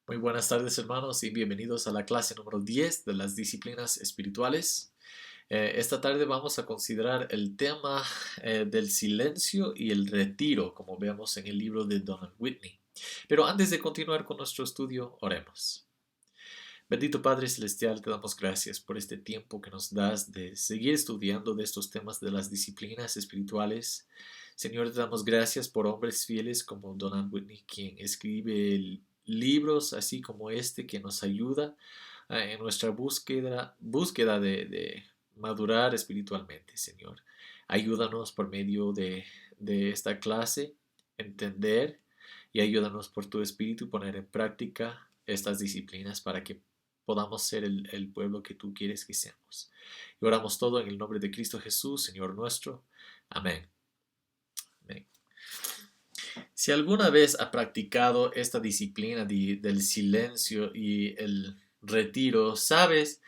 Muy buenas tardes, hermanos, y bienvenidos a la clase número 10 de las disciplinas espirituales. Esta tarde vamos a considerar el tema del silencio y el retiro, como vemos en el libro de Donald Whitney. Pero antes de continuar con nuestro estudio, oremos. Bendito Padre Celestial, te damos gracias por este tiempo que nos das de seguir estudiando de estos temas de las disciplinas espirituales. Señor, te damos gracias por hombres fieles como Donald Whitney, quien escribe libros así como este que nos ayuda en nuestra búsqueda de madurar espiritualmente, Señor. Ayúdanos por medio de esta clase, entender y ayúdanos por tu espíritu poner en práctica estas disciplinas para que podamos ser el pueblo que tú quieres que seamos. Y oramos todo en el nombre de Cristo Jesús, Señor nuestro. Amén. Amén. Si alguna vez ha practicado esta disciplina del silencio y el retiro, sabes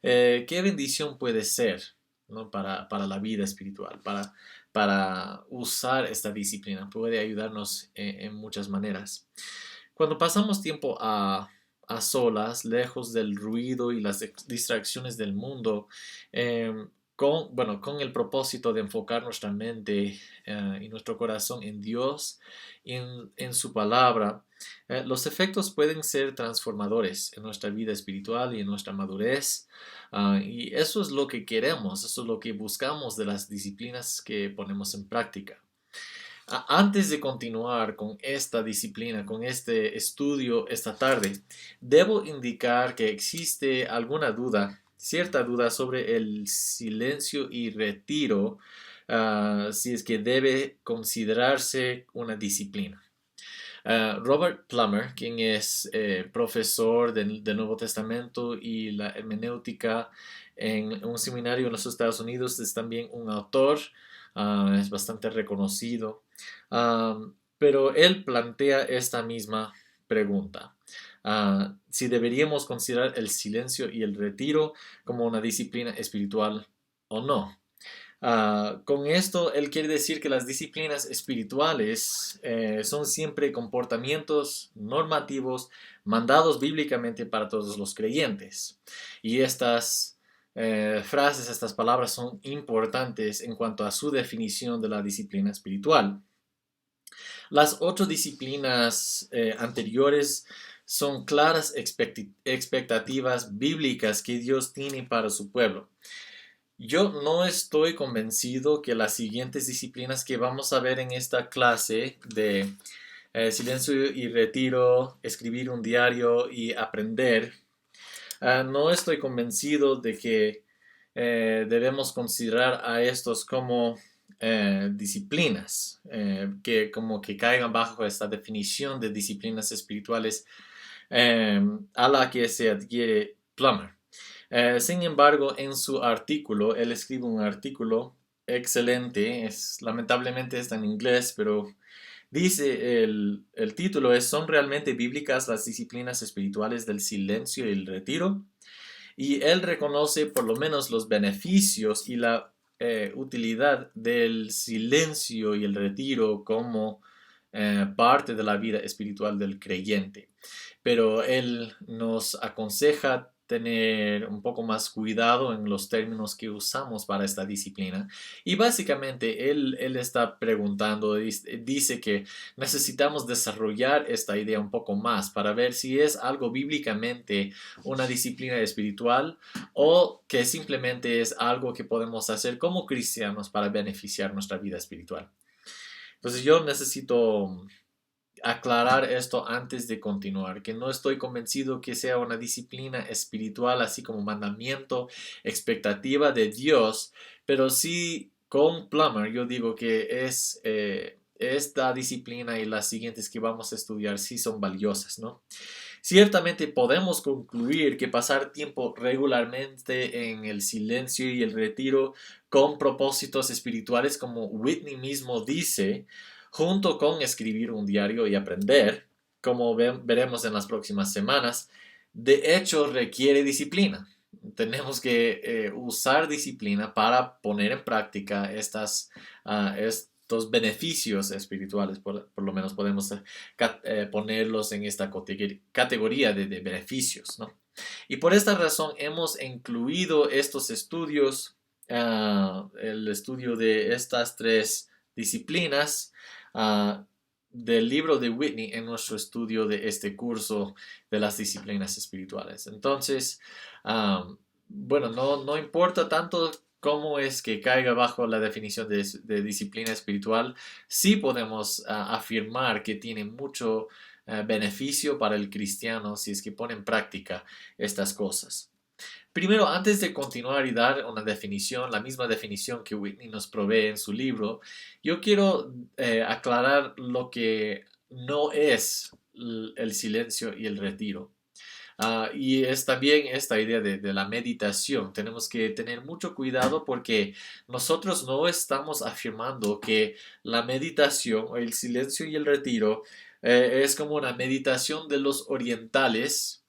qué bendición puede ser, ¿no? para la vida espiritual, para usar esta disciplina. Puede ayudarnos en muchas maneras. Cuando pasamos tiempo a solas, lejos del ruido y las distracciones del mundo, con el propósito de enfocar nuestra mente y nuestro corazón en Dios y en su palabra, los efectos pueden ser transformadores en nuestra vida espiritual y en nuestra madurez. Y eso es lo que queremos, eso es lo que buscamos de las disciplinas que ponemos en práctica. Antes de continuar con esta disciplina, con este estudio esta tarde, debo indicar que existe alguna duda, cierta duda sobre el silencio y retiro, si es que debe considerarse una disciplina. Robert Plummer, quien es profesor del Nuevo Testamento y la hermenéutica en un seminario en los Estados Unidos, es también un autor, es bastante reconocido, pero él plantea esta misma pregunta. Si deberíamos considerar el silencio y el retiro como una disciplina espiritual o no. Con esto, él quiere decir que las disciplinas espirituales son siempre comportamientos normativos mandados bíblicamente para todos los creyentes. Y estas frases, estas palabras son importantes en cuanto a su definición de la disciplina espiritual. Las otras disciplinas anteriores son claras expectativas bíblicas que Dios tiene para su pueblo. Yo no estoy convencido que las siguientes disciplinas que vamos a ver en esta clase de silencio y retiro, escribir un diario y aprender, no estoy convencido de que debemos considerar a estos como disciplinas, que como que caigan bajo esta definición de disciplinas espirituales a la que se adquiere Plummer. Sin embargo, en su artículo, él escribe un artículo excelente, lamentablemente está en inglés, pero dice el título es ¿Son realmente bíblicas las disciplinas espirituales del silencio y el retiro? Y él reconoce por lo menos los beneficios y la utilidad del silencio y el retiro como parte de la vida espiritual del creyente. Pero él nos aconseja tener un poco más cuidado en los términos que usamos para esta disciplina. Y básicamente él está preguntando, dice que necesitamos desarrollar esta idea un poco más para ver si es algo bíblicamente una disciplina espiritual o que simplemente es algo que podemos hacer como cristianos para beneficiar nuestra vida espiritual. Entonces yo necesito aclarar esto antes de continuar, que no estoy convencido que sea una disciplina espiritual, así como mandamiento, expectativa de Dios, pero sí con Plummer yo digo que esta disciplina y las siguientes que vamos a estudiar sí son valiosas, ¿no? Ciertamente podemos concluir que pasar tiempo regularmente en el silencio y el retiro con propósitos espirituales, como Whitney mismo dice, junto con escribir un diario y aprender, como veremos en las próximas semanas, de hecho requiere disciplina. Tenemos que usar disciplina para poner en práctica estos beneficios espirituales, por lo menos podemos ponerlos en esta categoría de beneficios, ¿no? Y por esta razón hemos incluido estos estudios, el estudio de estas tres disciplinas, del libro de Whitney en nuestro estudio de este curso de las disciplinas espirituales. Entonces, bueno, no importa tanto cómo es que caiga bajo la definición de disciplina espiritual, sí podemos afirmar que tiene mucho beneficio para el cristiano si es que pone en práctica estas cosas. Primero, antes de continuar y dar una definición, la misma definición que Whitney nos provee en su libro, yo quiero aclarar lo que no es el silencio y el retiro. Y es también esta idea de la meditación. Tenemos que tener mucho cuidado porque nosotros no estamos afirmando que la meditación o el silencio y el retiro es como una meditación de los orientales.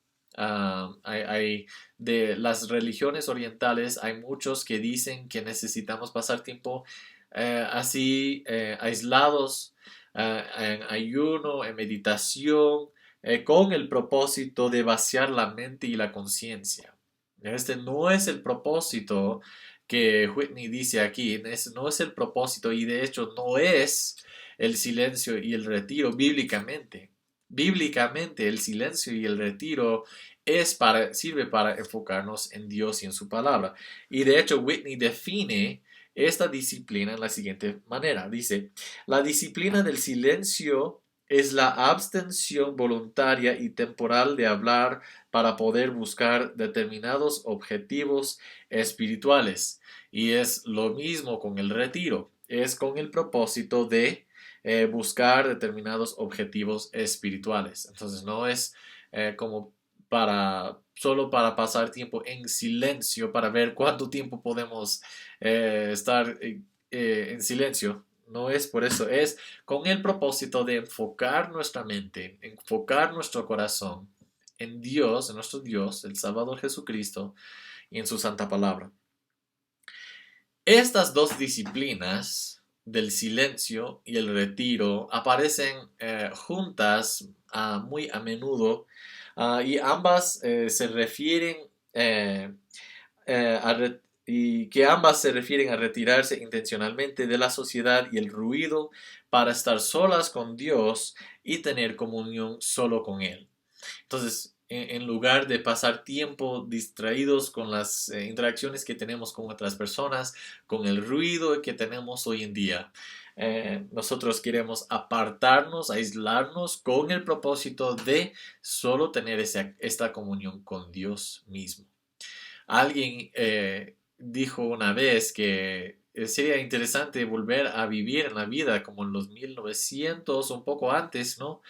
De las religiones orientales hay muchos que dicen que necesitamos pasar tiempo así aislados, en ayuno, en meditación, con el propósito de vaciar la mente y la conciencia. Este no es el propósito que Whitney dice aquí, no es el propósito y de hecho no es el silencio y el retiro bíblicamente. Bíblicamente el silencio y el retiro sirve para enfocarnos en Dios y en su palabra. Y de hecho Whitney define esta disciplina en la siguiente manera. Dice, la disciplina del silencio es la abstención voluntaria y temporal de hablar para poder buscar determinados objetivos espirituales. Y es lo mismo con el retiro. Es con el propósito de buscar determinados objetivos espirituales. Entonces no es como solo para pasar tiempo en silencio, para ver cuánto tiempo podemos estar en silencio. No es por eso, es con el propósito de enfocar nuestra mente, enfocar nuestro corazón en Dios, en nuestro Dios, el Salvador Jesucristo y en su santa palabra. Estas dos disciplinas del silencio y el retiro aparecen juntas muy a menudo y ambas se refieren ambas se refieren a retirarse intencionalmente de la sociedad y el ruido para estar solas con Dios y tener comunión solo con Él. Entonces, en lugar de pasar tiempo distraídos con las interacciones que tenemos con otras personas, con el ruido que tenemos hoy en día, nosotros queremos apartarnos, aislarnos con el propósito de solo tener esta comunión con Dios mismo. Alguien dijo una vez que sería interesante volver a vivir en la vida como en los 1900, un poco antes, ¿no?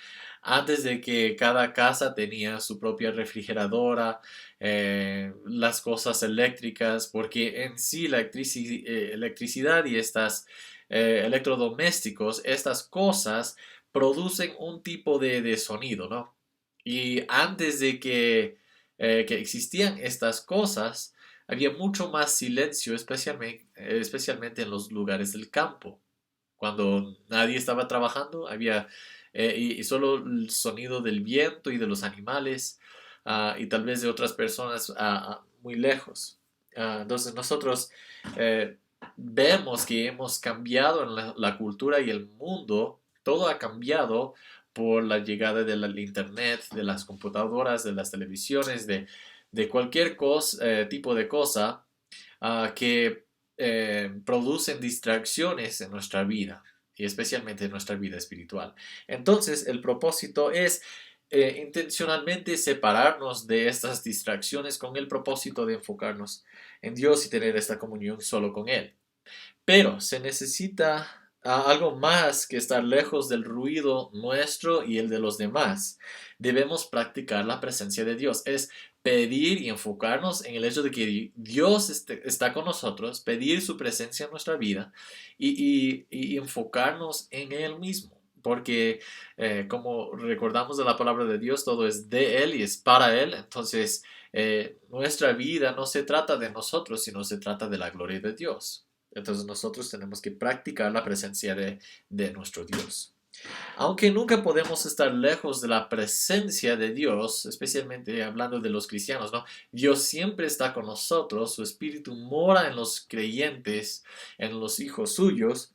Antes de que cada casa tenía su propia refrigeradora, las cosas eléctricas, porque en sí la electricidad y estos electrodomésticos, estas cosas producen un tipo de sonido, ¿no? Y antes de que existían estas cosas, había mucho más silencio, especialmente en los lugares del campo. Cuando nadie estaba trabajando, había y solo el sonido del viento y de los animales y tal vez de otras personas muy lejos. Entonces nosotros vemos que hemos cambiado en la cultura y el mundo, todo ha cambiado por la llegada del internet, de las computadoras, de las televisiones, de cualquier tipo de cosa que producen distracciones en nuestra vida y especialmente en nuestra vida espiritual. Entonces, el propósito es intencionalmente separarnos de estas distracciones con el propósito de enfocarnos en Dios y tener esta comunión solo con Él. Pero se necesita algo más que estar lejos del ruido nuestro y el de los demás. Debemos practicar la presencia de Dios. Es pedir y enfocarnos en el hecho de que Dios está con nosotros, pedir su presencia en nuestra vida y enfocarnos en Él mismo. Porque como recordamos de la palabra de Dios, todo es de Él y es para Él. Entonces, nuestra vida no se trata de nosotros, sino se trata de la gloria de Dios. Entonces nosotros tenemos que practicar la presencia de nuestro Dios. Aunque nunca podemos estar lejos de la presencia de Dios, especialmente hablando de los cristianos, ¿no? Dios siempre está con nosotros, su espíritu mora en los creyentes, en los hijos suyos.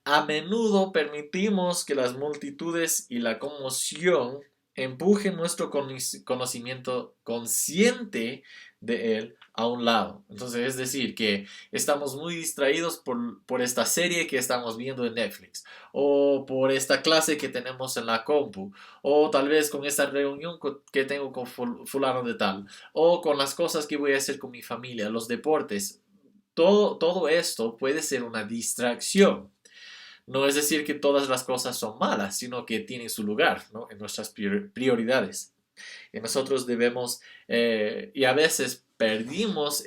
A menudo permitimos que las multitudes y la conmoción empujen nuestro conocimiento consciente de Él a un lado. Entonces, es decir, que estamos muy distraídos por esta serie que estamos viendo en Netflix, o por esta clase que tenemos en la compu, o tal vez con esta reunión que tengo con fulano de tal, o con las cosas que voy a hacer con mi familia, los deportes. Todo esto puede ser una distracción. No es decir que todas las cosas son malas, sino que tienen su lugar, ¿no? En nuestras prioridades. Y nosotros debemos, y a veces perdimos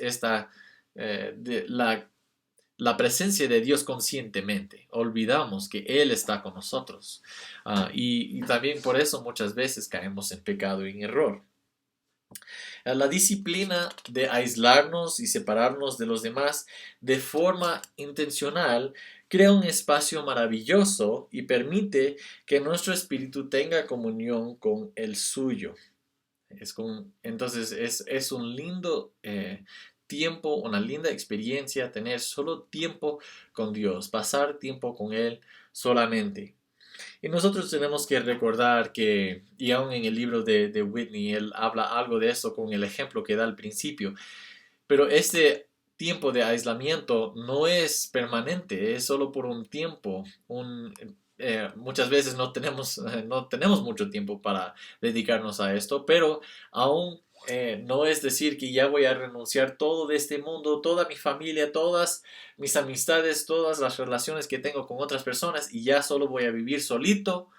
la presencia de Dios conscientemente. Olvidamos que Él está con nosotros. Y también por eso muchas veces caemos en pecado y en error. La disciplina de aislarnos y separarnos de los demás de forma intencional crea un espacio maravilloso y permite que nuestro espíritu tenga comunión con el suyo. Entonces es un lindo tiempo, una linda experiencia tener solo tiempo con Dios, pasar tiempo con Él solamente. Y nosotros tenemos que recordar que, y aún en el libro de Whitney, él habla algo de eso con el ejemplo que da al principio, pero este tiempo de aislamiento no es permanente, es solo por un tiempo. Muchas veces no tenemos mucho tiempo para dedicarnos a esto, pero aún no es decir que ya voy a renunciar todo de este mundo, toda mi familia, todas mis amistades, todas las relaciones que tengo con otras personas y ya solo voy a vivir solito,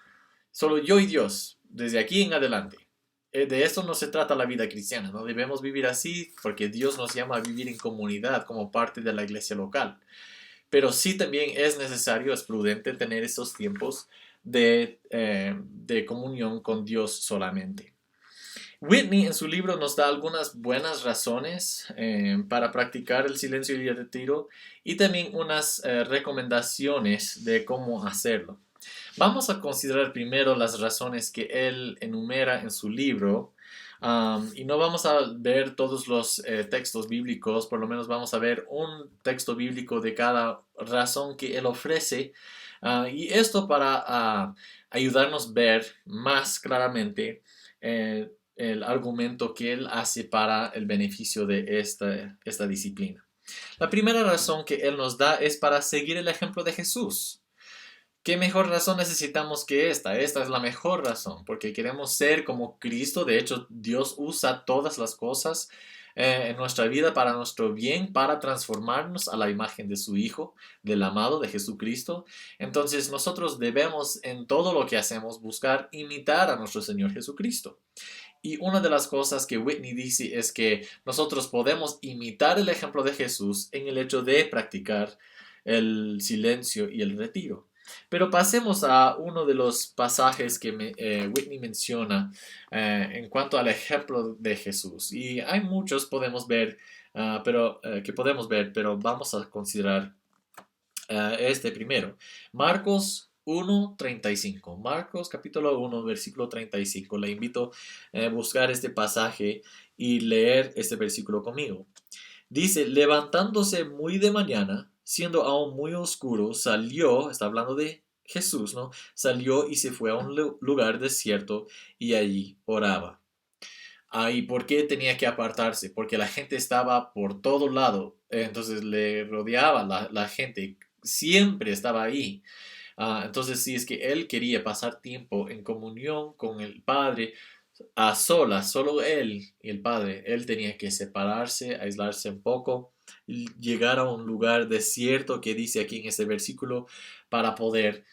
solo yo y Dios, desde aquí en adelante. De esto no se trata la vida cristiana, no debemos vivir así porque Dios nos llama a vivir en comunidad como parte de la iglesia local. Pero sí también es necesario, es prudente tener esos tiempos de comunión con Dios solamente. Whitney en su libro nos da algunas buenas razones para practicar el silencio y el retiro y también unas recomendaciones de cómo hacerlo. Vamos a considerar primero las razones que él enumera en su libro. Y no vamos a ver todos los textos bíblicos, por lo menos vamos a ver un texto bíblico de cada razón que él ofrece. Y esto para ayudarnos a ver más claramente el argumento que él hace para el beneficio de esta disciplina. La primera razón que él nos da es para seguir el ejemplo de Jesús. ¿Qué mejor razón necesitamos que esta? Esta es la mejor razón, porque queremos ser como Cristo. De hecho, Dios usa todas las cosas en nuestra vida para nuestro bien, para transformarnos a la imagen de su Hijo, del amado de Jesucristo. Entonces, nosotros debemos en todo lo que hacemos buscar imitar a nuestro Señor Jesucristo. Y una de las cosas que Whitney dice es que nosotros podemos imitar el ejemplo de Jesús en el hecho de practicar el silencio y el retiro. Pero pasemos a uno de los pasajes que Whitney menciona en cuanto al ejemplo de Jesús. Y hay muchos que podemos ver, pero vamos a considerar este primero. Marcos 1:35. Marcos capítulo 1, versículo 35. Le invito a buscar este pasaje y leer este versículo conmigo. Dice, levantándose muy de mañana, siendo aún muy oscuro, salió, está hablando de Jesús, ¿no? Salió y se fue a un lugar desierto y allí oraba. ¿Y por qué tenía que apartarse? Porque la gente estaba por todo lado, entonces le rodeaba la gente, siempre estaba ahí. Entonces, si es que él quería pasar tiempo en comunión con el Padre, a solas, solo él y el Padre, él tenía que separarse, aislarse un poco, llegar a un lugar desierto que dice aquí en este versículo para poder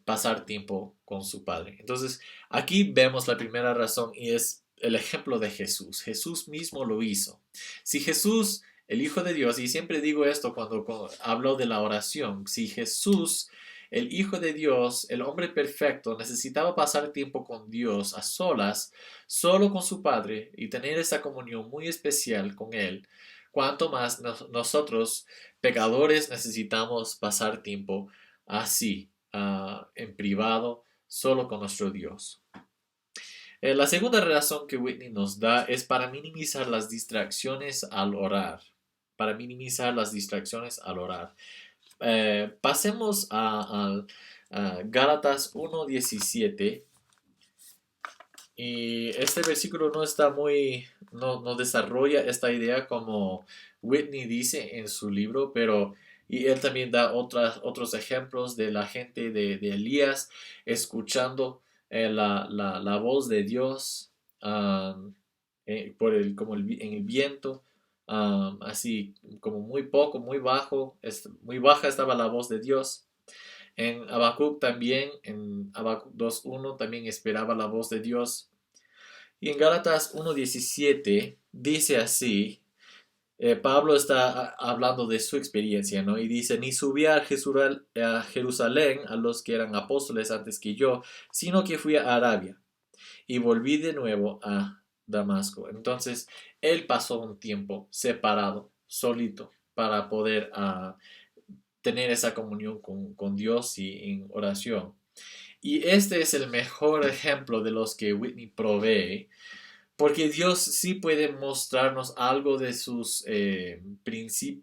pasar tiempo con su Padre. Entonces, aquí vemos la primera razón y es el ejemplo de Jesús. Jesús mismo lo hizo. Si Jesús, el Hijo de Dios, y siempre digo esto cuando hablo de la oración, si Jesús el Hijo de Dios, el hombre perfecto, necesitaba pasar tiempo con Dios a solas, solo con su Padre, y tener esa comunión muy especial con Él. cuanto más nosotros, pecadores, necesitamos pasar tiempo así, en privado, solo con nuestro Dios. La segunda razón que Whitney nos da es para minimizar las distracciones al orar. Para minimizar las distracciones al orar. Pasemos a Gálatas 1:17. Y este versículo no está no desarrolla esta idea como Whitney dice en su libro, y él también da otros ejemplos de la gente de Elías escuchando la voz de Dios, en el viento, así como muy poco, muy bajo, muy baja estaba la voz de Dios. En Habacuc también, en Habacuc 2:1 también esperaba la voz de Dios. Y en Gálatas 1:17 dice así, Pablo está hablando de su experiencia, ¿no? Y dice, ni subí a Jerusalén a los que eran apóstoles antes que yo, sino que fui a Arabia y volví de nuevo a Damasco. Entonces, él pasó un tiempo separado, solito, para poder tener esa comunión con Dios y en oración. Y este es el mejor ejemplo de los que Whitney provee, porque Dios sí puede mostrarnos algo de sus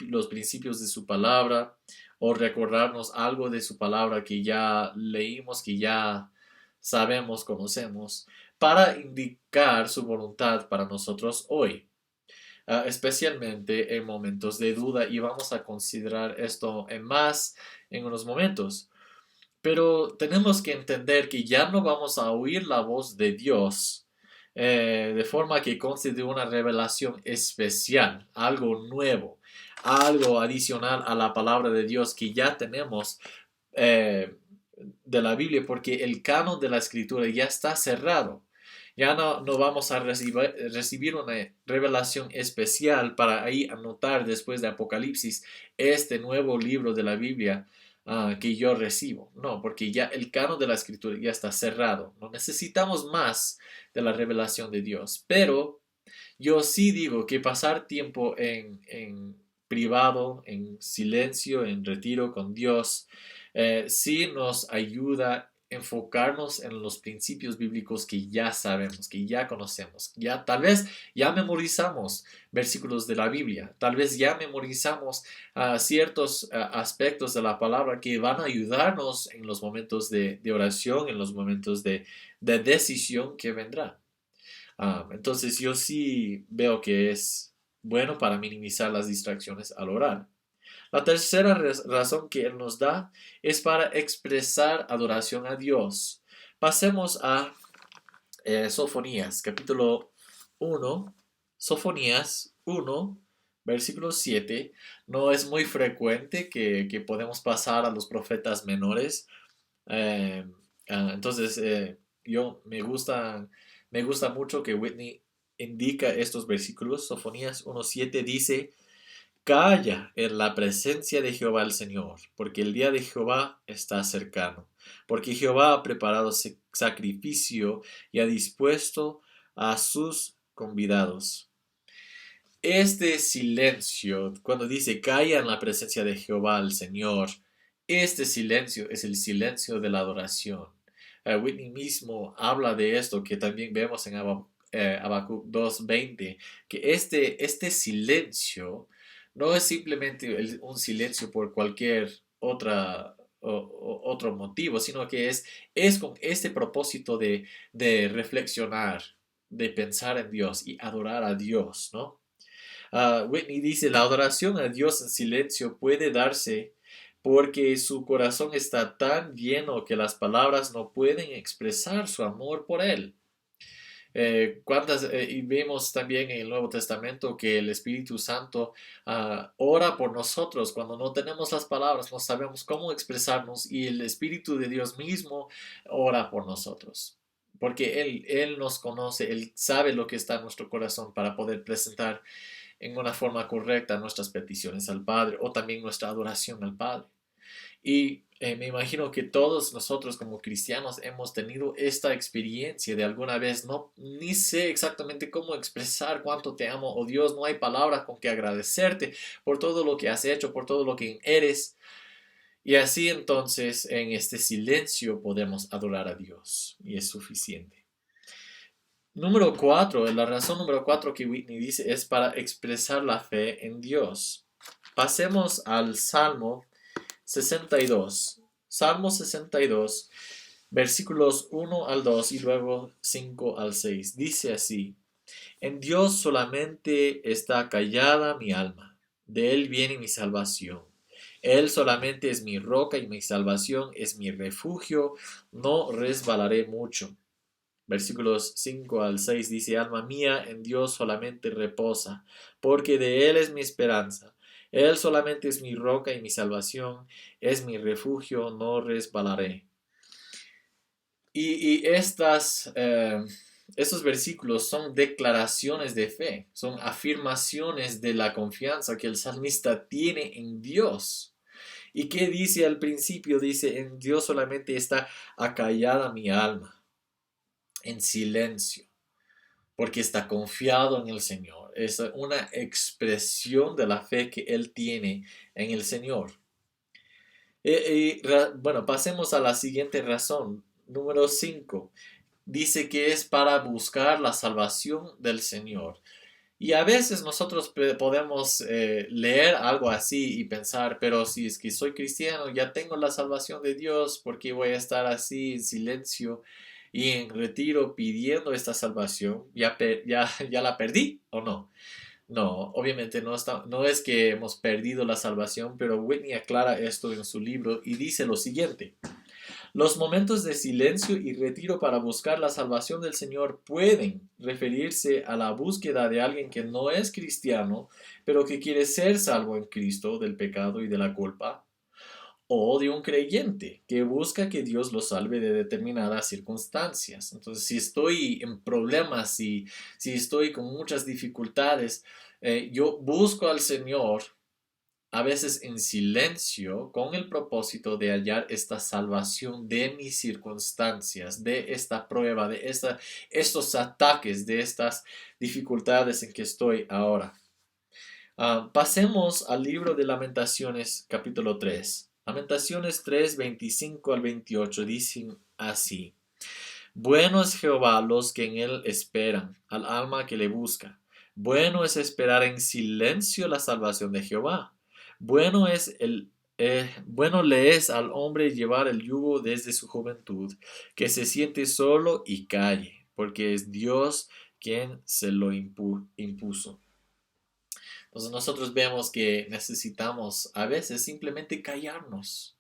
los principios de su palabra, o recordarnos algo de su palabra que ya leímos, que ya sabemos, conocemos, para indicar su voluntad para nosotros hoy, especialmente en momentos de duda, y vamos a considerar esto en unos momentos. Pero tenemos que entender que ya no vamos a oír la voz de Dios de forma que conste de una revelación especial, algo nuevo, algo adicional a la palabra de Dios que ya tenemos eh, de la Biblia, porque el canon de la escritura ya está cerrado. Ya no vamos a recibir una revelación especial para ahí anotar después de Apocalipsis este nuevo libro de la Biblia que yo recibo. No, porque ya el canon de la escritura ya está cerrado. No necesitamos más de la revelación de Dios. Pero yo sí digo que pasar tiempo en privado, en silencio, en retiro con Dios, sí nos ayuda a enfocarnos en los principios bíblicos que ya sabemos, que ya conocemos. Ya tal vez ya memorizamos versículos de la Biblia, tal vez ya memorizamos ciertos aspectos de la palabra que van a ayudarnos en los momentos de oración, en los momentos de decisión que vendrá. Entonces yo sí veo que es bueno para minimizar las distracciones al orar. La tercera razón que Él nos da es para expresar adoración a Dios. Pasemos a Sofonías, capítulo 1. Sofonías 1, versículo 7. No es muy frecuente que podemos pasar a los profetas menores. Eh, entonces, me gusta mucho que Whitney indica estos versículos. Sofonías 1:7 dice, calla en la presencia de Jehová el Señor, porque el día de Jehová está cercano, porque Jehová ha preparado sacrificio y ha dispuesto a sus convidados. Este silencio, cuando dice calla en la presencia de Jehová el Señor, este silencio es el silencio de la adoración. Whitney mismo habla de esto que también vemos en Habacuc 2:20, que este silencio no es simplemente un silencio por cualquier otro motivo, sino que es con este propósito de reflexionar, de pensar en Dios y adorar a Dios, ¿no? Whitney dice, la adoración a Dios en silencio puede darse porque su corazón está tan lleno que las palabras no pueden expresar su amor por Él. Y vemos también en el Nuevo Testamento que el Espíritu Santo ora por nosotros cuando no tenemos las palabras, no sabemos cómo expresarnos, y el Espíritu de Dios mismo ora por nosotros. Porque Él nos conoce, Él sabe lo que está en nuestro corazón para poder presentar en una forma correcta nuestras peticiones al Padre, o también nuestra adoración al Padre. Y Me imagino que todos nosotros como cristianos hemos tenido esta experiencia de alguna vez. No, ni sé exactamente cómo expresar cuánto te amo. Oh Dios, no hay palabras con que agradecerte por todo lo que has hecho, por todo lo que eres. Y así entonces en este silencio podemos adorar a Dios y es suficiente. Número 4, la razón número 4 que Whitney dice es para expresar la fe en Dios. Pasemos al Salmo 62. Salmo 62, versículos 1 al 2 y luego 5 al 6. Dice así: En Dios solamente está callada mi alma, de Él viene mi salvación. Él solamente es mi roca y mi salvación es mi refugio, no resbalaré mucho. Versículos 5 al 6 dice: Alma mía, en Dios solamente reposa, porque de Él es mi esperanza. Él solamente es mi roca y mi salvación, es mi refugio, no resbalaré. Y estos versículos son declaraciones de fe, son afirmaciones de la confianza que el salmista tiene en Dios. ¿Y qué dice al principio? Dice: En Dios solamente está acallada mi alma, en silencio, porque está confiado en el Señor. Es una expresión de la fe que él tiene en el Señor. Bueno, pasemos a la siguiente razón. Número 5. Dice que es para buscar la salvación del Señor. Y a veces nosotros podemos leer algo así y pensar, pero si es que soy cristiano, ya tengo la salvación de Dios, ¿por qué voy a estar así en silencio y en retiro pidiendo esta salvación? ¿Ya la perdí o no? No, obviamente no es que hemos perdido la salvación, pero Whitney aclara esto en su libro y dice lo siguiente: los momentos de silencio y retiro para buscar la salvación del Señor pueden referirse a la búsqueda de alguien que no es cristiano, pero que quiere ser salvo en Cristo del pecado y de la culpa, o de un creyente que busca que Dios lo salve de determinadas circunstancias. Entonces, si estoy en problemas, si estoy con muchas dificultades, yo busco al Señor a veces en silencio, con el propósito de hallar esta salvación de mis circunstancias, de esta prueba, de estos ataques, de estas dificultades en que estoy ahora. Pasemos al libro de Lamentaciones, capítulo 3. Lamentaciones 3, 25 al 28 dicen así: Bueno es Jehová los que en él esperan, al alma que le busca. Bueno es esperar en silencio la salvación de Jehová. Bueno le es al hombre llevar el yugo desde su juventud, que se siente solo y calle, porque es Dios quien se lo impuso. Entonces nosotros vemos que necesitamos a veces simplemente callarnos.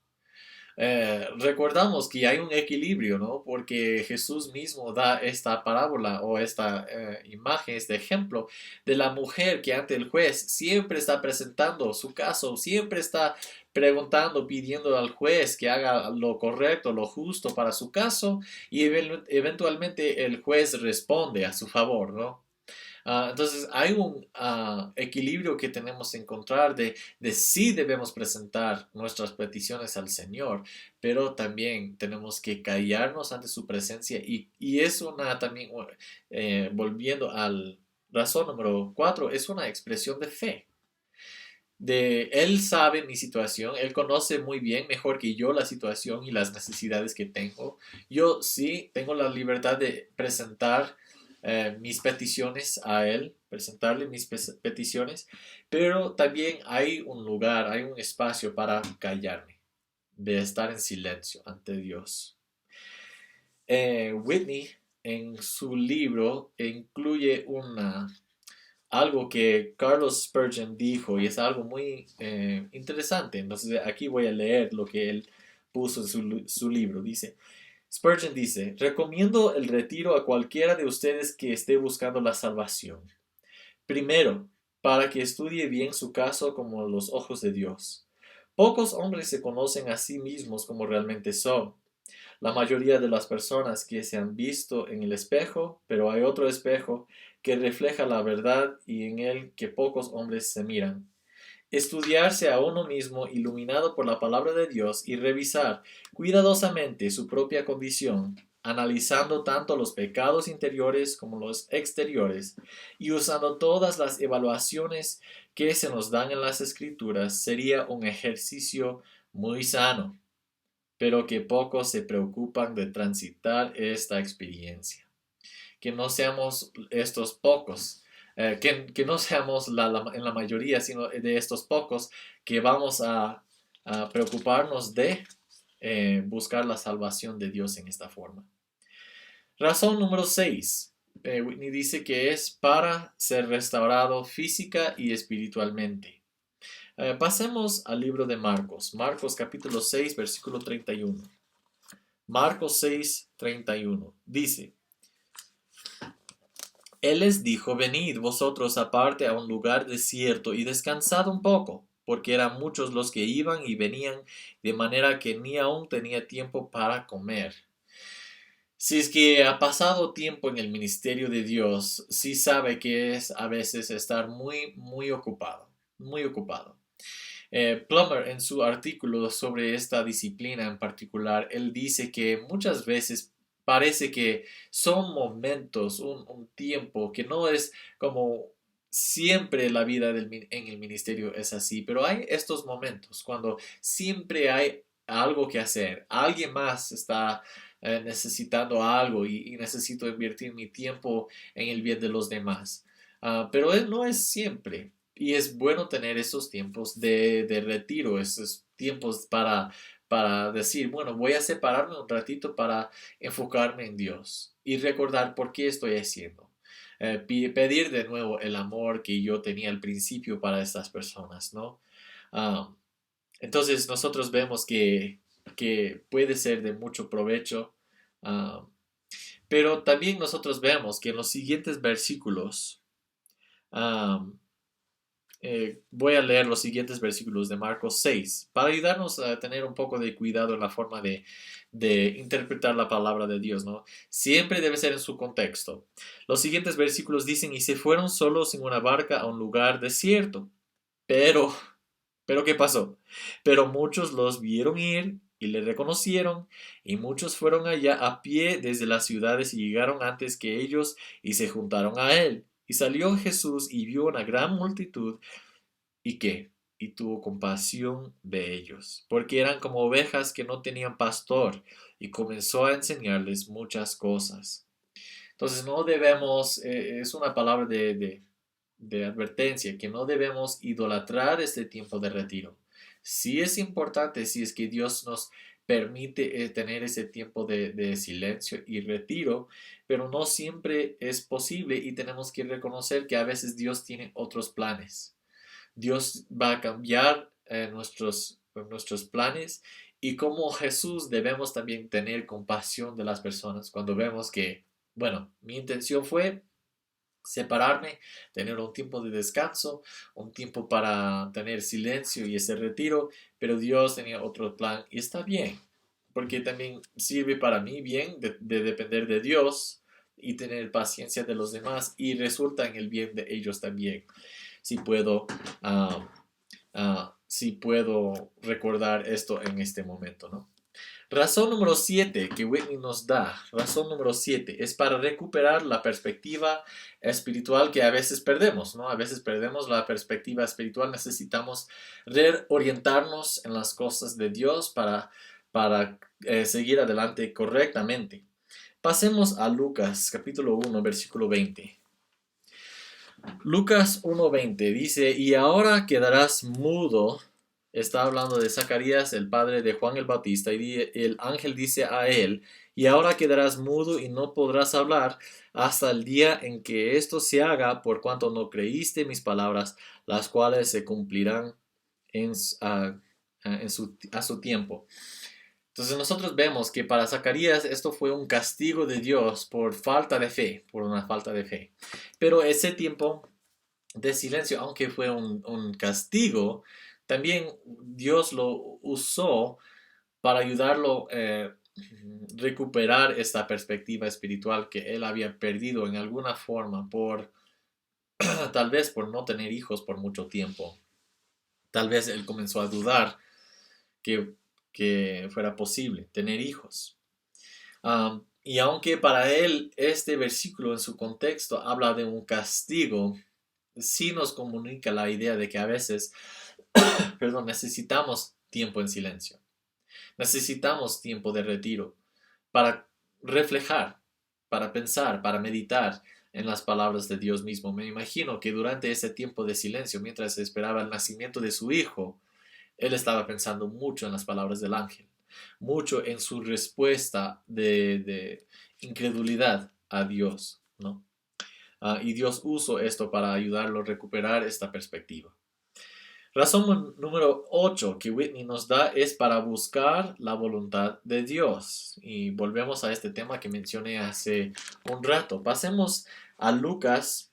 Recordamos que hay un equilibrio, ¿no? Porque Jesús mismo da esta parábola o esta imagen, este ejemplo de la mujer que ante el juez siempre está presentando su caso, siempre está preguntando, pidiendo al juez que haga lo correcto, lo justo para su caso y eventualmente el juez responde a su favor, ¿no? Entonces hay un equilibrio que tenemos que encontrar de sí debemos presentar nuestras peticiones al Señor, pero también tenemos que callarnos ante su presencia y es una también, volviendo al razón número 4, es una expresión de fe. Él sabe mi situación, él conoce muy bien, mejor que yo, la situación y las necesidades que tengo. Yo sí tengo la libertad de presentar mis peticiones a él, presentarle mis peticiones, pero también hay un lugar, hay un espacio para callarme, de estar en silencio ante Dios. Whitney en su libro incluye algo que Carlos Spurgeon dijo y es algo muy interesante. Entonces aquí voy a leer lo que él puso en su libro. Spurgeon dice: recomiendo el retiro a cualquiera de ustedes que esté buscando la salvación. Primero, para que estudie bien su caso como los ojos de Dios. Pocos hombres se conocen a sí mismos como realmente son. La mayoría de las personas que se han visto en el espejo, pero hay otro espejo que refleja la verdad y en el que pocos hombres se miran. Estudiarse a uno mismo iluminado por la palabra de Dios y revisar cuidadosamente su propia condición, analizando tanto los pecados interiores como los exteriores y usando todas las evaluaciones que se nos dan en las Escrituras, sería un ejercicio muy sano, pero que pocos se preocupan de transitar esta experiencia. Que no seamos estos pocos, que no seamos en la mayoría, sino de estos pocos que vamos a preocuparnos de buscar la salvación de Dios en esta forma. Razón número 6. Whitney dice que es para ser restaurado física y espiritualmente. Pasemos al libro de Marcos. Marcos capítulo 6, versículo 31. Marcos 6, 31. Dice: Él les dijo: Venid vosotros aparte a un lugar desierto y descansad un poco, porque eran muchos los que iban y venían, de manera que ni aún tenía tiempo para comer. Si es que ha pasado tiempo en el ministerio de Dios, sí sabe que es a veces estar muy ocupado, muy ocupado. Plummer, en su artículo sobre esta disciplina en particular, él dice que muchas veces parece que son momentos, un tiempo que no es como siempre la vida en el ministerio es así, pero hay estos momentos cuando siempre hay algo que hacer, alguien más está necesitando algo y necesito invertir mi tiempo en el bien de los demás. Pero no es siempre. Y es bueno tener esos tiempos de retiro, esos tiempos para decir, bueno, voy a separarme un ratito para enfocarme en Dios y recordar por qué estoy haciendo. Pedir de nuevo el amor que yo tenía al principio para estas personas, ¿no? Ah, entonces nosotros vemos que puede ser de mucho provecho, ah, pero también nosotros vemos que en los siguientes versículos, ah, voy a leer los siguientes versículos de Marcos 6 para ayudarnos a tener un poco de cuidado en la forma de interpretar la palabra de Dios, ¿no? Siempre debe ser en su contexto. Los siguientes versículos dicen: y se fueron solos en una barca a un lugar desierto. Pero, ¿qué pasó? Pero muchos los vieron ir y le reconocieron, y muchos fueron allá a pie desde las ciudades y llegaron antes que ellos y se juntaron a él. Y salió Jesús y vio una gran multitud. ¿Y qué? Y tuvo compasión de ellos, porque eran como ovejas que no tenían pastor, y comenzó a enseñarles muchas cosas. Entonces no debemos, es una palabra de advertencia, que no debemos idolatrar este tiempo de retiro. Sí es importante si es que Dios nos permite tener ese tiempo de silencio y retiro, pero no siempre es posible y tenemos que reconocer que a veces Dios tiene otros planes. Dios va a cambiar nuestros planes, y como Jesús debemos también tener compasión de las personas cuando vemos que, bueno, mi intención fue separarme, tener un tiempo de descanso, un tiempo para tener silencio y ese retiro, pero Dios tenía otro plan y está bien, porque también sirve para mí bien de depender de Dios y tener paciencia de los demás, y resulta en el bien de ellos también, si puedo, ah, si puedo recordar esto en este momento, ¿no? Razón número 7 que Whitney nos da, razón número 7, es para recuperar la perspectiva espiritual que a veces perdemos, ¿no? A veces perdemos la perspectiva espiritual, necesitamos reorientarnos en las cosas de Dios para seguir adelante correctamente. Pasemos a Lucas capítulo 1, versículo 20. Lucas 1:20 dice: y ahora quedarás mudo. Está hablando de Zacarías, el padre de Juan el Bautista, y el ángel dice a él: y ahora quedarás mudo y no podrás hablar hasta el día en que esto se haga, por cuanto no creíste mis palabras, las cuales se cumplirán a su tiempo. Entonces nosotros vemos que para Zacarías esto fue un castigo de Dios por falta de fe, por una falta de fe. Pero ese tiempo de silencio, aunque fue un castigo, también Dios lo usó para ayudarlo a recuperar esta perspectiva espiritual que él había perdido en alguna forma por tal vez por no tener hijos por mucho tiempo. Tal vez él comenzó a dudar que, que fuera posible tener hijos. Y aunque para él este versículo en su contexto habla de un castigo, sí nos comunica la idea de que a veces, perdón, necesitamos tiempo en silencio. Necesitamos tiempo de retiro para reflejar, para pensar, para meditar en las palabras de Dios mismo. Me imagino que durante ese tiempo de silencio, mientras esperaba el nacimiento de su hijo, él estaba pensando mucho en las palabras del ángel, mucho en su respuesta de incredulidad a Dios, ¿no? Y Dios usó esto para ayudarlo a recuperar esta perspectiva. Razón número 8 que Whitney nos da es para buscar la voluntad de Dios. Y volvemos a este tema que mencioné hace un rato. Pasemos a Lucas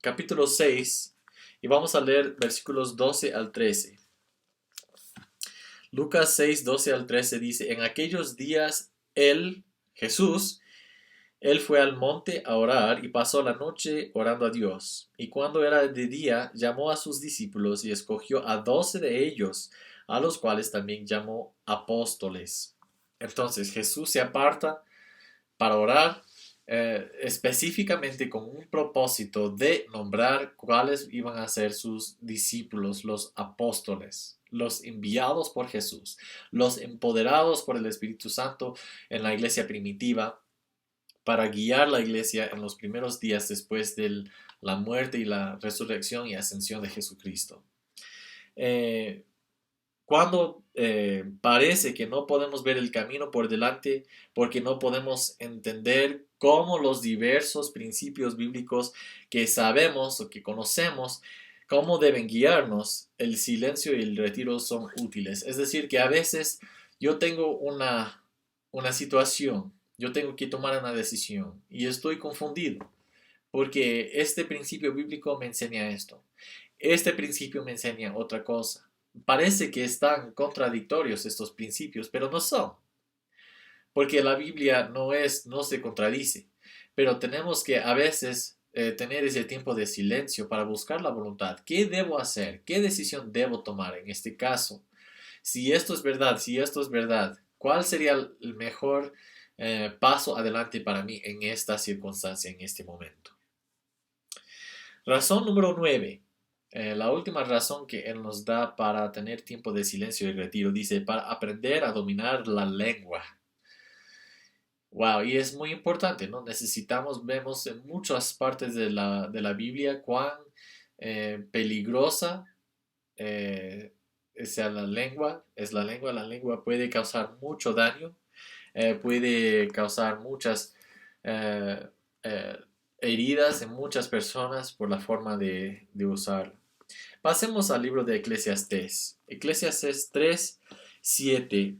capítulo 6 y vamos a leer versículos 12 al 13. Lucas 6, 12 al 13 dice, en aquellos días Jesús, él fue al monte a orar y pasó la noche orando a Dios. Y cuando era de día, llamó a sus discípulos y escogió a 12 de ellos, a los cuales también llamó apóstoles. Entonces Jesús se aparta para orar específicamente con un propósito de nombrar cuáles iban a ser sus discípulos, los apóstoles, los enviados por Jesús, los empoderados por el Espíritu Santo en la iglesia primitiva para guiar la iglesia en los primeros días después de la muerte y la resurrección y ascensión de Jesucristo. Cuando parece que no podemos ver el camino por delante porque no podemos entender cómo los diversos principios bíblicos que sabemos o que conocemos, cómo deben guiarnos, el silencio y el retiro son útiles. Es decir, que a veces yo tengo una situación, yo tengo que tomar una decisión y estoy confundido porque este principio bíblico me enseña esto. Este principio me enseña otra cosa. Parece que están contradictorios estos principios, pero no son, porque la Biblia no se contradice, pero tenemos que a veces tener ese tiempo de silencio para buscar la voluntad. ¿Qué debo hacer? ¿Qué decisión debo tomar en este caso? Si esto es verdad, si esto es verdad, ¿cuál sería el mejor paso adelante para mí en esta circunstancia, en este momento? Razón número 9. La última razón que Él nos da para tener tiempo de silencio y retiro, dice, para aprender a dominar la lengua. Wow, y es muy importante, ¿no? Vemos en muchas partes de la Biblia cuán peligrosa sea la lengua puede causar mucho daño, puede causar muchas eh, eh, heridas en muchas personas por la forma de usarla. Pasemos al libro de Eclesiastés. Eclesiastés 3, 7.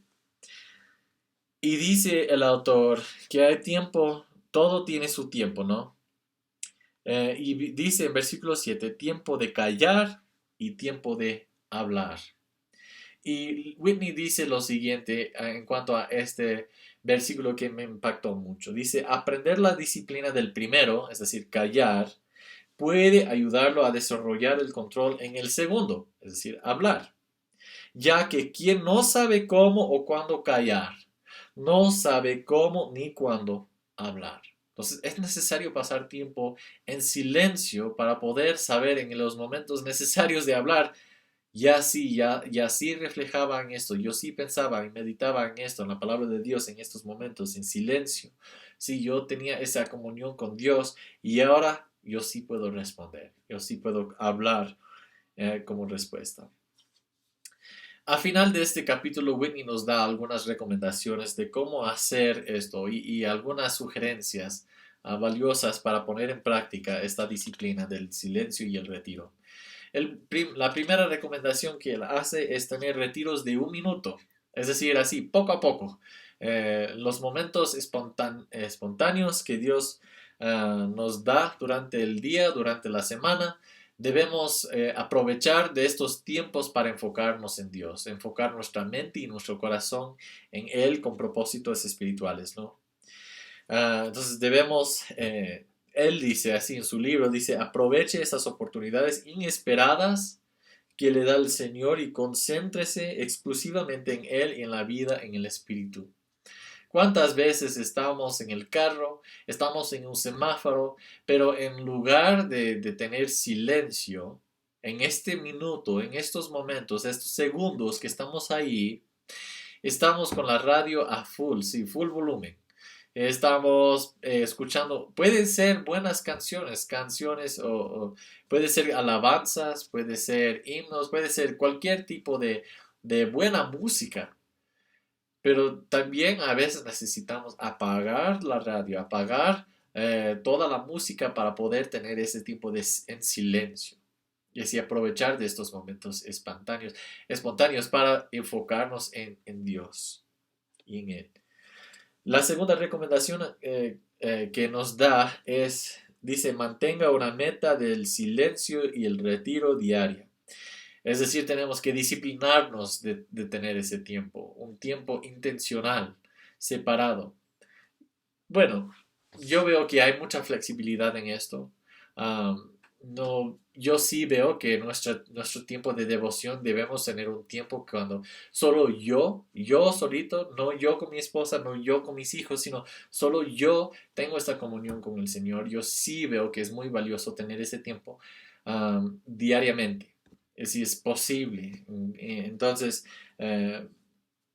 Y dice el autor que hay tiempo, todo tiene su tiempo, ¿no? Y dice en versículo 7, tiempo de callar y tiempo de hablar. Y Whitney dice lo siguiente en cuanto a este versículo que me impactó mucho. Dice, aprender la disciplina del primero, es decir, callar, puede ayudarlo a desarrollar el control en el segundo, es decir, hablar. Ya que quien no sabe cómo o cuándo callar, no sabe cómo ni cuándo hablar. Entonces es necesario pasar tiempo en silencio para poder saber en los momentos necesarios de hablar. Ya sí reflejaba en esto, yo sí pensaba y meditaba en esto, en la palabra de Dios en estos momentos, en silencio. Sí, yo tenía esa comunión con Dios y ahora yo sí puedo responder, yo sí puedo hablar como respuesta. Al final de este capítulo, Whitney nos da algunas recomendaciones de cómo hacer esto y algunas sugerencias valiosas para poner en práctica esta disciplina del silencio y el retiro. La primera recomendación que él hace es tener retiros de 1 minuto, es decir, así, poco a poco. Los momentos espontáneos que Dios nos da durante el día, durante la semana, debemos aprovechar de estos tiempos para enfocarnos en Dios, enfocar nuestra mente y nuestro corazón en Él con propósitos espirituales, ¿no? Entonces debemos, él dice así en su libro, dice, aproveche esas oportunidades inesperadas que le da el Señor y concéntrese exclusivamente en Él y en la vida en el Espíritu. ¿Cuántas veces estamos en el carro, estamos en un semáforo, pero en lugar de tener silencio, en este minuto, en estos momentos, estos segundos que estamos ahí, estamos con la radio a full, sí, full volumen. Estamos escuchando, pueden ser buenas canciones o puede ser alabanzas, puede ser himnos, puede ser cualquier tipo de buena música. Pero también a veces necesitamos apagar la radio, apagar toda la música para poder tener ese tiempo en silencio. Y así aprovechar de estos momentos espontáneos para enfocarnos en Dios y en Él. La segunda recomendación que nos da dice, mantenga una meta del silencio y el retiro diaria. Es decir, tenemos que disciplinarnos de tener ese tiempo, un tiempo intencional, separado. Bueno, yo veo que hay mucha flexibilidad en esto. No, yo sí veo que nuestro tiempo de devoción debemos tener un tiempo cuando solo yo solito, no yo con mi esposa, no yo con mis hijos, sino solo yo tengo esta comunión con el Señor. Yo sí veo que es muy valioso tener ese tiempo diariamente, si es posible. Entonces, eh,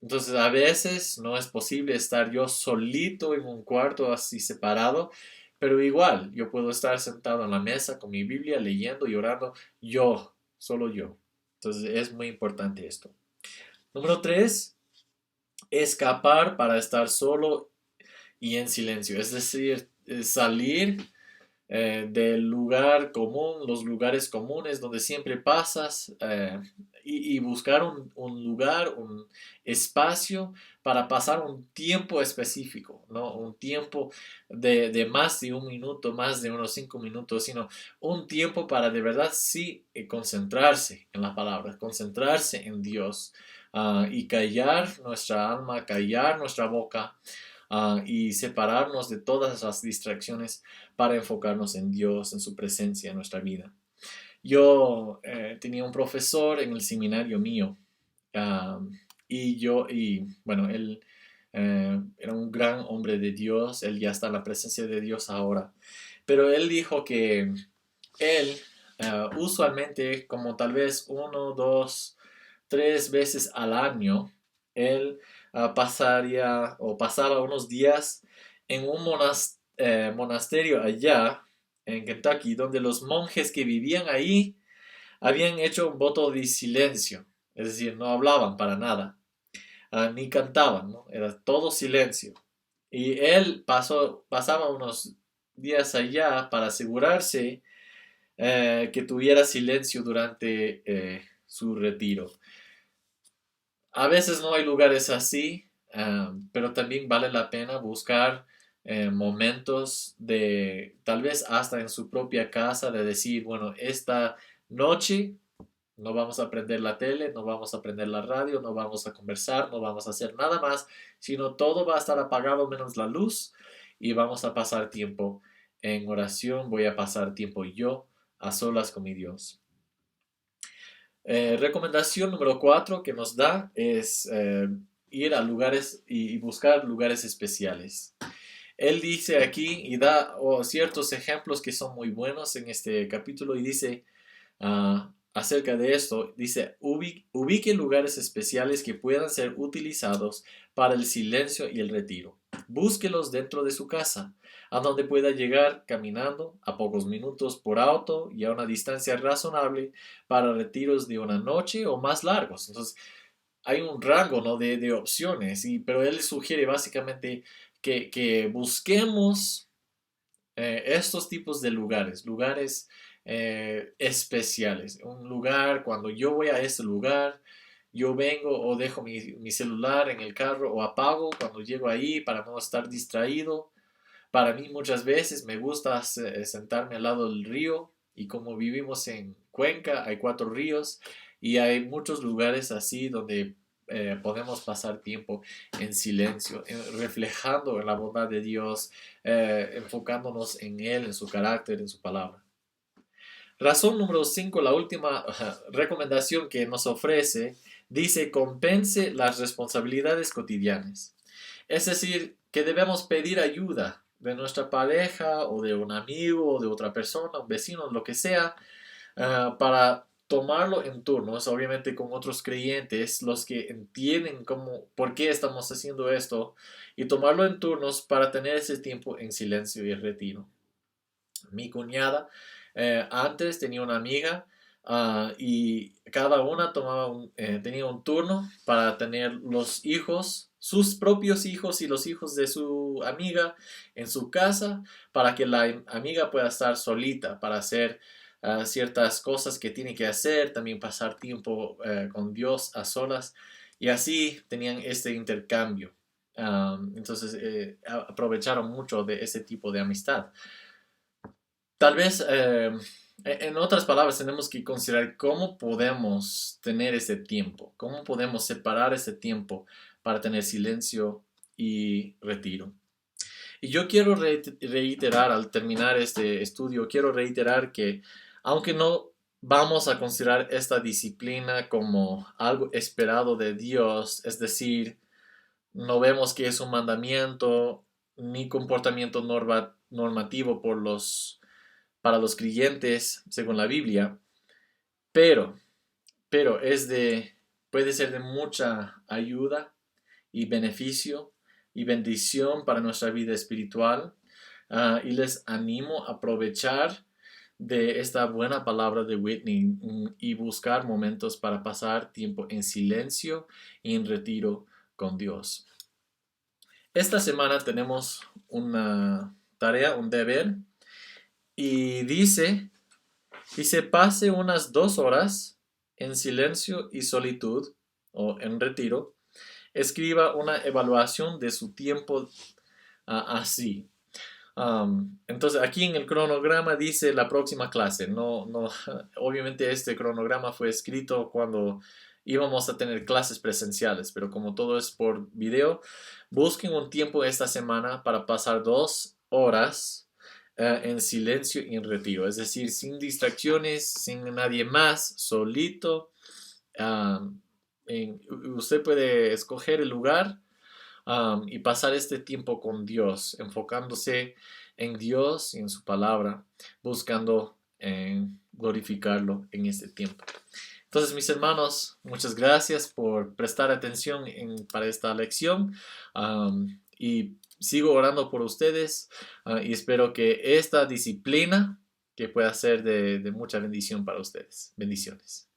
entonces a veces no es posible estar yo solito en un cuarto así separado, pero igual yo puedo estar sentado en la mesa con mi Biblia leyendo y orando yo, solo yo. Entonces es muy importante esto. Número 3, escapar para estar solo y en silencio. Es decir, salir del lugar común, los lugares comunes donde siempre pasas y buscar un lugar, un espacio para pasar un tiempo específico, ¿no? Un tiempo de más de un minuto, más de unos 5 minutos, sino un tiempo para de verdad sí concentrarse en la palabra, concentrarse en Dios y callar nuestra alma, callar nuestra boca y separarnos de todas las distracciones para enfocarnos en Dios, en su presencia en nuestra vida. Yo tenía un profesor en el seminario mío y bueno, él era un gran hombre de Dios, él ya está en la presencia de Dios ahora, pero él dijo que él usualmente, como tal vez 1, 2, 3 veces al año, él pasaría o pasaba unos días en un monasterio allá en Kentucky, donde los monjes que vivían ahí habían hecho un voto de silencio, es decir, no hablaban para nada, ni cantaban, ¿no? Era todo silencio. Y él pasaba unos días allá para asegurarse que tuviera silencio durante su retiro. A veces no hay lugares así, pero también vale la pena buscar momentos de, tal vez hasta en su propia casa, de decir, bueno, esta noche no vamos a prender la tele, no vamos a prender la radio, no vamos a conversar, no vamos a hacer nada más, sino todo va a estar apagado menos la luz y vamos a pasar tiempo en oración, voy a pasar tiempo yo a solas con mi Dios. Recomendación número 4 que nos da es ir a lugares y buscar lugares especiales. Él dice aquí y da ciertos ejemplos que son muy buenos en este capítulo y dice acerca de esto, dice, ubique lugares especiales que puedan ser utilizados para el silencio y el retiro. Búsquelos dentro de su casa, a donde pueda llegar caminando a pocos minutos por auto y a una distancia razonable para retiros de una noche o más largos. Entonces, hay un rango, ¿no? de opciones, pero él sugiere básicamente que busquemos estos tipos de lugares especiales. Un lugar, cuando yo voy a este lugar, yo vengo o dejo mi celular en el carro o apago cuando llego ahí para no estar distraído. Para mí muchas veces me gusta sentarme al lado del río y como vivimos en Cuenca hay 4 ríos y hay muchos lugares así donde podemos pasar tiempo en silencio, reflejando en la bondad de Dios, enfocándonos en Él, en su carácter, en su palabra. Razón número 5, la última recomendación que nos ofrece, dice compense las responsabilidades cotidianas. Es decir, que debemos pedir ayuda de nuestra pareja o de un amigo o de otra persona, un vecino, lo que sea, para tomarlo en turnos, obviamente con otros creyentes, los que entienden por qué estamos haciendo esto, y tomarlo en turnos para tener ese tiempo en silencio y retiro. Mi cuñada antes tenía una amiga y cada una tenía un turno para tener los hijos, sus propios hijos y los hijos de su amiga en su casa para que la amiga pueda estar solita para hacer ciertas cosas que tiene que hacer, también pasar tiempo con Dios a solas y así tenían este intercambio. Entonces aprovecharon mucho de ese tipo de amistad. Tal vez, en otras palabras, tenemos que considerar cómo podemos tener ese tiempo, cómo podemos separar ese tiempo para tener silencio y retiro. Y yo quiero reiterar, al terminar este estudio, quiero reiterar que aunque no vamos a considerar esta disciplina como algo esperado de Dios, es decir, no vemos que es un mandamiento ni comportamiento normativo para los creyentes según la Biblia, pero, pero puede ser de mucha ayuda y beneficio y bendición para nuestra vida espiritual. Y les animo a aprovechar de esta buena palabra de Whitney y buscar momentos para pasar tiempo en silencio y en retiro con Dios. Esta semana tenemos una tarea, un deber, y dice pase unas 2 horas en silencio y solitud o en retiro. Escriba una evaluación de su tiempo así. Entonces aquí en el cronograma dice la próxima clase. No, obviamente este cronograma fue escrito cuando íbamos a tener clases presenciales, pero como todo es por video, busquen un tiempo esta semana para pasar 2 horas en silencio y en retiro, es decir, sin distracciones, sin nadie más, solito. Um, Usted puede escoger el lugar y pasar este tiempo con Dios, enfocándose en Dios y en su palabra, buscando glorificarlo en este tiempo. Entonces, mis hermanos, muchas gracias por prestar atención para esta lección y sigo orando por ustedes y espero que esta disciplina que pueda ser de mucha bendición para ustedes. Bendiciones.